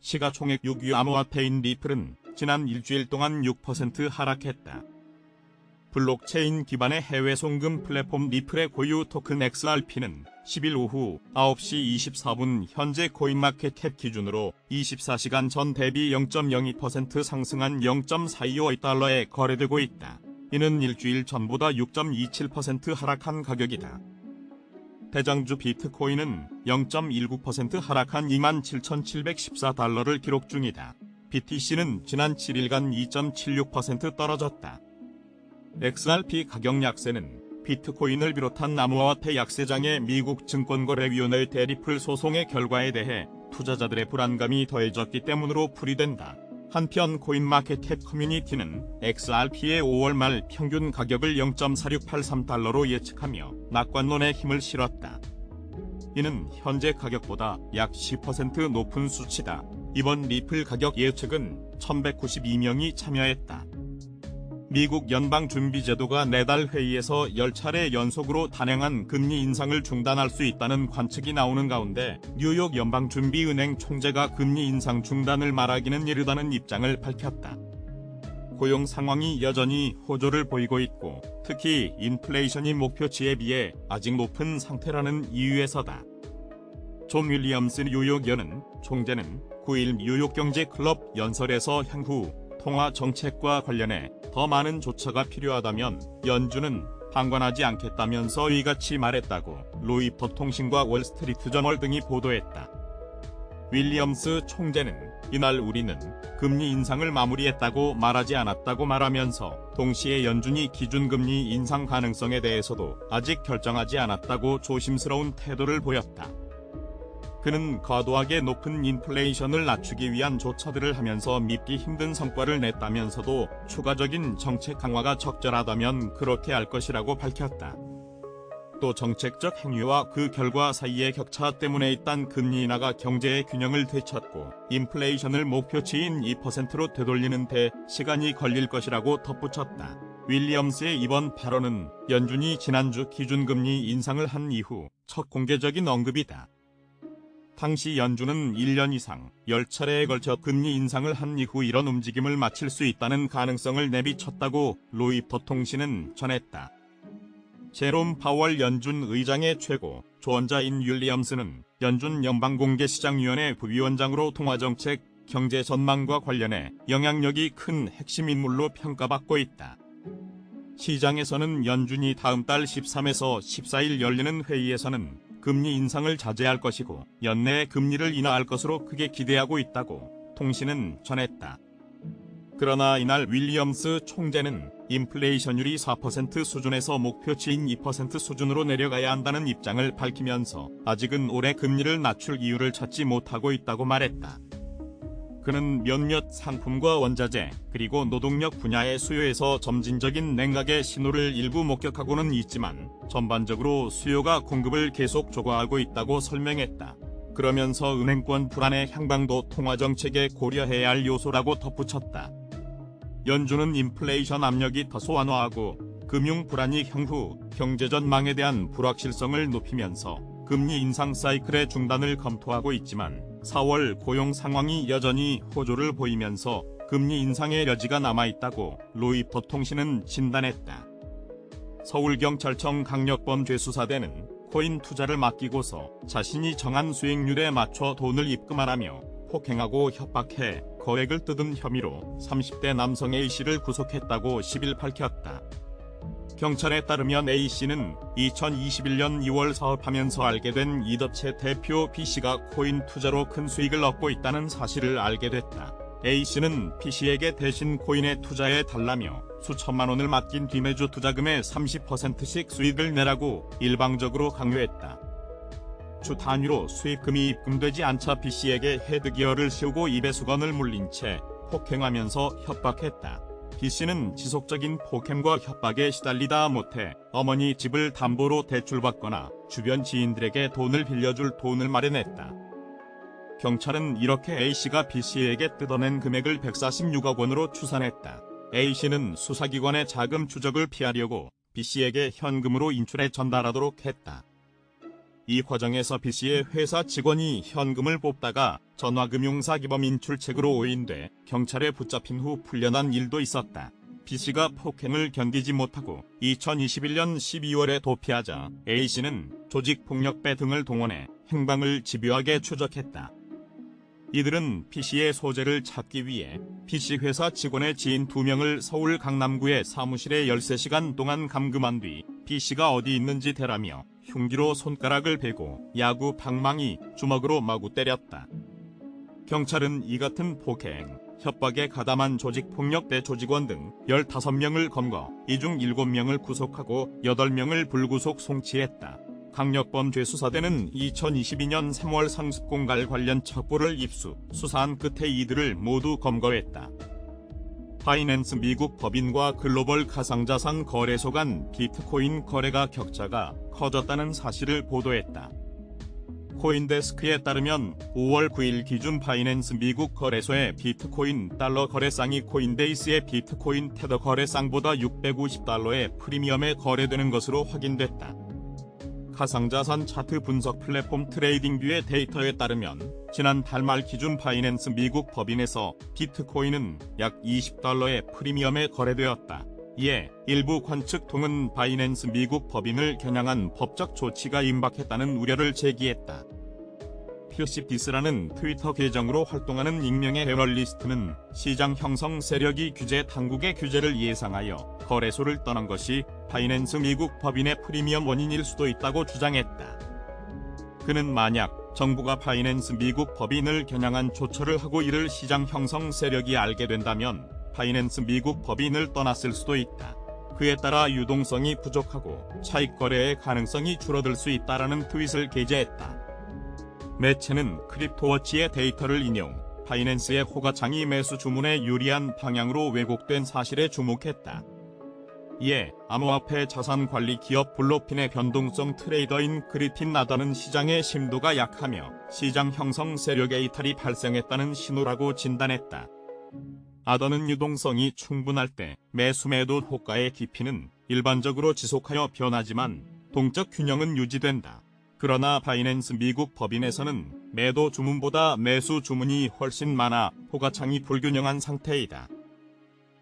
시가총액 6위 암호화폐인 리플은 지난 일주일 동안 6% 하락했다. 블록체인 기반의 해외 송금 플랫폼 리플의 고유 토큰 XRP는 10일 오후 9시 24분 현재 코인마켓캡 기준으로 24시간 전 대비 0.02% 상승한 0.425달러에 거래되고 있다. 이는 일주일 전보다 6.27% 하락한 가격이다. 대장주 비트코인은 0.19% 하락한 27,714달러를 기록 중이다. BTC는 지난 7일간 2.76% 떨어졌다. XRP 가격 약세는 비트코인을 비롯한 암호화폐 약세장의 미국 증권거래위원회 대리플 소송의 결과에 대해 투자자들의 불안감이 더해졌기 때문으로 풀이된다. 한편 코인마켓캡 커뮤니티는 XRP의 5월 말 평균 가격을 0.4683달러로 예측하며 낙관론에 힘을 실었다. 이는 현재 가격보다 약 10% 높은 수치다. 이번 리플 가격 예측은 1192명이 참여했다. 미국 연방준비제도가 내달 회의에서 10차례 연속으로 단행한 금리 인상을 중단할 수 있다는 관측이 나오는 가운데 뉴욕 연방준비은행 총재가 금리 인상 중단을 말하기는 이르다는 입장을 밝혔다. 고용 상황이 여전히 호조를 보이고 있고 특히 인플레이션이 목표치에 비해 아직 높은 상태라는 이유에서다. 존 윌리엄스 뉴욕연 총재는 9일 뉴욕경제클럽 연설에서 향후 통화 정책과 관련해 더 많은 조처가 필요하다면 연준은 방관하지 않겠다면서 이같이 말했다고 로이터 통신과 월스트리트저널 등이 보도했다. 윌리엄스 총재는 이날 우리는 금리 인상을 마무리했다고 말하지 않았다고 말하면서 동시에 연준이 기준금리 인상 가능성에 대해서도 아직 결정하지 않았다고 조심스러운 태도를 보였다. 그는 과도하게 높은 인플레이션을 낮추기 위한 조처들을 하면서 믿기 힘든 성과를 냈다면서도 추가적인 정책 강화가 적절하다면 그렇게 할 것이라고 밝혔다. 또 정책적 행위와 그 결과 사이의 격차 때문에 일단 금리 인하가 경제의 균형을 되찾고 인플레이션을 목표치인 2%로 되돌리는 데 시간이 걸릴 것이라고 덧붙였다. 윌리엄스의 이번 발언은 연준이 지난주 기준금리 인상을 한 이후 첫 공개적인 언급이다. 당시 연준은 1년 이상 10차례에 걸쳐 금리 인상을 한 이후 이런 움직임을 마칠 수 있다는 가능성을 내비쳤다고 로이터 통신은 전했다. 제롬 파월 연준 의장의 최고 조언자인 윌리엄스는 연준 연방공개시장위원회 부위원장으로 통화정책, 경제 전망과 관련해 영향력이 큰 핵심 인물로 평가받고 있다. 시장에서는 연준이 다음 달 13에서 14일 열리는 회의에서는 금리 인상을 자제할 것이고 연내에 금리를 인하할 것으로 크게 기대하고 있다고 통신은 전했다. 그러나 이날 윌리엄스 총재는 인플레이션율이 4% 수준에서 목표치인 2% 수준으로 내려가야 한다는 입장을 밝히면서 아직은 올해 금리를 낮출 이유를 찾지 못하고 있다고 말했다. 그는 몇몇 상품과 원자재 그리고 노동력 분야의 수요에서 점진적인 냉각의 신호를 일부 목격하고는 있지만 전반적으로 수요가 공급을 계속 조과하고 있다고 설명했다. 그러면서 은행권 불안의 향방도 통화정책에 고려해야 할 요소라고 덧붙였다. 연준은 인플레이션 압력이 다소 완화하고 금융 불안이 향후 경제 전망에 대한 불확실성을 높이면서 금리 인상 사이클의 중단을 검토하고 있지만 4월 고용 상황이 여전히 호조를 보이면서 금리 인상의 여지가 남아있다고 로이터 통신은 진단했다. 서울경찰청 강력범죄수사대는 코인 투자를 맡기고서 자신이 정한 수익률에 맞춰 돈을 입금하라며 폭행하고 협박해 거액을 뜯은 혐의로 30대 남성 A씨를 구속했다고 10일 밝혔다. 경찰에 따르면 A씨는 2021년 2월 사업하면서 알게 된 이더체 대표 B씨가 코인 투자로 큰 수익을 얻고 있다는 사실을 알게 됐다. A씨는 B씨에게 대신 코인에 투자해 달라며 수천만 원을 맡긴 뒤 매주 투자금의 30%씩 수익을 내라고 일방적으로 강요했다. 주 단위로 수익금이 입금되지 않자 B씨에게 헤드기어를 씌우고 입에 수건을 물린 채 폭행하면서 협박했다. B씨는 지속적인 폭행과 협박에 시달리다 못해 어머니 집을 담보로 대출받거나 주변 지인들에게 돈을 빌려줄 돈을 마련했다. 경찰은 이렇게 A씨가 B씨에게 뜯어낸 금액을 146억 원으로 추산했다. A씨는 수사기관의 자금 추적을 피하려고 B씨에게 현금으로 인출해 전달하도록 했다. 이 과정에서 B씨의 회사 직원이 현금을 뽑다가 전화금융사기범 인출책으로 오인돼 경찰에 붙잡힌 후 풀려난 일도 있었다. B씨가 폭행을 견디지 못하고 2021년 12월에 도피하자 A씨는 조직폭력배 등을 동원해 행방을 집요하게 추적했다. 이들은 B씨의 소재를 찾기 위해 B씨 회사 직원의 지인 2명을 서울 강남구의 사무실에 13시간 동안 감금한 뒤 B씨가 어디 있는지 대라며 흉기로 손가락을 베고 야구 방망이, 주먹으로 마구 때렸다. 경찰은 이 같은 폭행, 협박에 가담한 조직폭력배 조직원 등 15명을 검거, 이 중 7명을 구속하고 8명을 불구속 송치했다. 강력범죄수사대는 2022년 3월 상습공갈 관련 첩보를 입수, 수사한 끝에 이들을 모두 검거했다. 바이낸스 미국 법인과 글로벌 가상자산 거래소 간 비트코인 거래가 격차가 커졌다는 사실을 보도했다. 코인데스크에 따르면 5월 9일 기준 바이낸스 미국 거래소의 비트코인 달러 거래상이 코인베이스의 비트코인 테더 거래상보다 $650의 프리미엄에 거래되는 것으로 확인됐다. 가상자산 차트 분석 플랫폼 트레이딩뷰의 데이터에 따르면 지난 달말 기준 바이낸스 미국 법인에서 비트코인은 약 $20의 프리미엄에 거래되었다. 이에 일부 관측통은 바이낸스 미국 법인을 겨냥한 법적 조치가 임박했다는 우려를 제기했다. 퓨시디스라는 트위터 계정으로 활동하는 익명의 애널리스트는 시장 형성 세력이 규제 당국의 규제를 예상하여 거래소를 떠난 것이 바이낸스 미국 법인의 프리미엄 원인일 수도 있다고 주장했다. 그는 만약 정부가 바이낸스 미국 법인을 겨냥한 조처를 하고 이를 시장 형성 세력이 알게 된다면 바이낸스 미국 법인을 떠났을 수도 있다. 그에 따라 유동성이 부족하고 차익 거래의 가능성이 줄어들 수 있다라는 트윗을 게재했다. 매체는 크립토워치의 데이터를 인용, 바이낸스의 호가창이 매수 주문에 유리한 방향으로 왜곡된 사실에 주목했다. 이에 암호화폐 자산관리 기업 블록핀의 변동성 트레이더인 그리핀 나더는 시장의 심도가 약하며 시장 형성 세력의 이탈이 발생했다는 신호라고 진단했다. 아더는 유동성이 충분할 때 매수 매도 호가의 깊이는 일반적으로 지속하여 변하지만 동적 균형은 유지된다. 그러나 바이낸스 미국 법인에서는 매도 주문보다 매수 주문이 훨씬 많아 호가창이 불균형한 상태이다.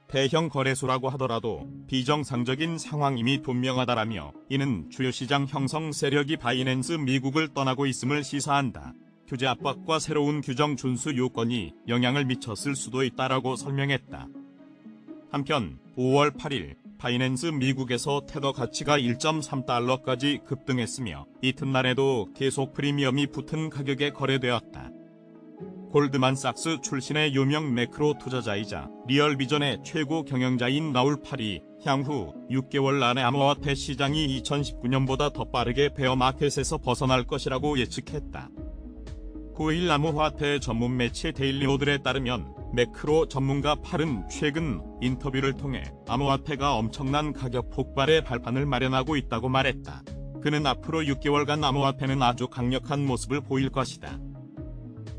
대형 거래소라고 하더라도 비정상적인 상황임이 분명하다라며 이는 주요 시장 형성 세력이 바이낸스 미국을 떠나고 있음을 시사한다. 규제 압박과 새로운 규정 준수 요건이 영향을 미쳤을 수도 있다라고 설명했다. 한편 5월 8일 바이낸스 미국에서 테더 가치가 1.3달러까지 급등했으며 이튿날에도 계속 프리미엄이 붙은 가격에 거래되었다. 골드만삭스 출신의 유명 매크로 투자자이자 리얼비전의 최고 경영자인 라울 팔이 향후 6개월 안에 암호화폐 시장이 2019년보다 더 빠르게 베어마켓에서 벗어날 것이라고 예측했다. 9일 암호화폐 전문 매체 데일리오들에 따르면 매크로 전문가 팔은 최근 인터뷰를 통해 암호화폐가 엄청난 가격 폭발의 발판을 마련하고 있다고 말했다. 그는 앞으로 6개월간 암호화폐는 아주 강력한 모습을 보일 것이다.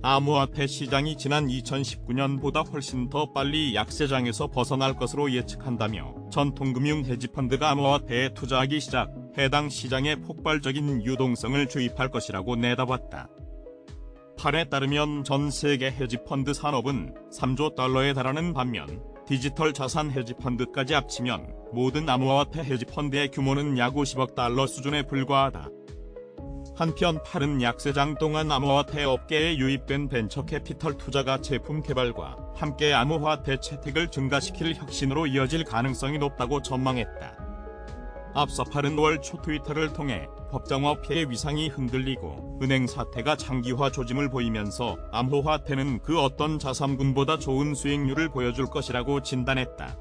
암호화폐 시장이 지난 2019년보다 훨씬 더 빨리 약세장에서 벗어날 것으로 예측한다며 전통금융 헤지펀드가 암호화폐에 투자하기 시작 해당 시장에 폭발적인 유동성을 주입할 것이라고 내다봤다. 팔에 따르면 전 세계 헤지펀드 산업은 3조 달러에 달하는 반면 디지털 자산 헤지펀드까지 합치면 모든 암호화폐 헤지펀드의 규모는 약 50억 달러 수준에 불과하다. 한편 팔은 약세장 동안 암호화폐 업계에 유입된 벤처 캐피털 투자가 제품 개발과 함께 암호화폐 채택을 증가시킬 혁신으로 이어질 가능성이 높다고 전망했다. 앞서 팔은 5월 초 트위터를 통해 법정화폐의 위상이 흔들리고 은행 사태가 장기화 조짐을 보이면서 암호화폐는 그 어떤 자산군보다 좋은 수익률을 보여줄 것이라고 진단했다.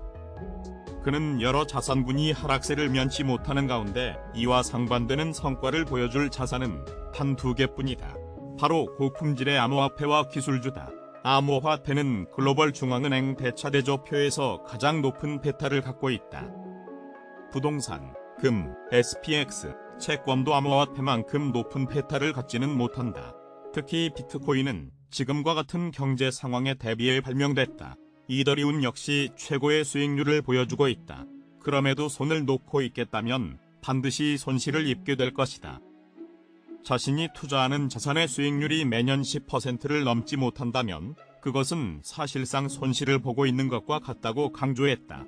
그는 여러 자산군이 하락세를 면치 못하는 가운데 이와 상반되는 성과를 보여줄 자산은 단 2개뿐이다. 바로 고품질의 암호화폐와 기술주다. 암호화폐는 글로벌 중앙은행 대차대조표에서 가장 높은 베타를 갖고 있다. 부동산, 금, SPX, 채권도 암호화폐만큼 높은 베타를 갖지는 못한다. 특히 비트코인은 지금과 같은 경제 상황에 대비해 발명됐다. 이더리움 역시 최고의 수익률을 보여주고 있다. 그럼에도 손을 놓고 있겠다면 반드시 손실을 입게 될 것이다. 자신이 투자하는 자산의 수익률이 매년 10%를 넘지 못한다면 그것은 사실상 손실을 보고 있는 것과 같다고 강조했다.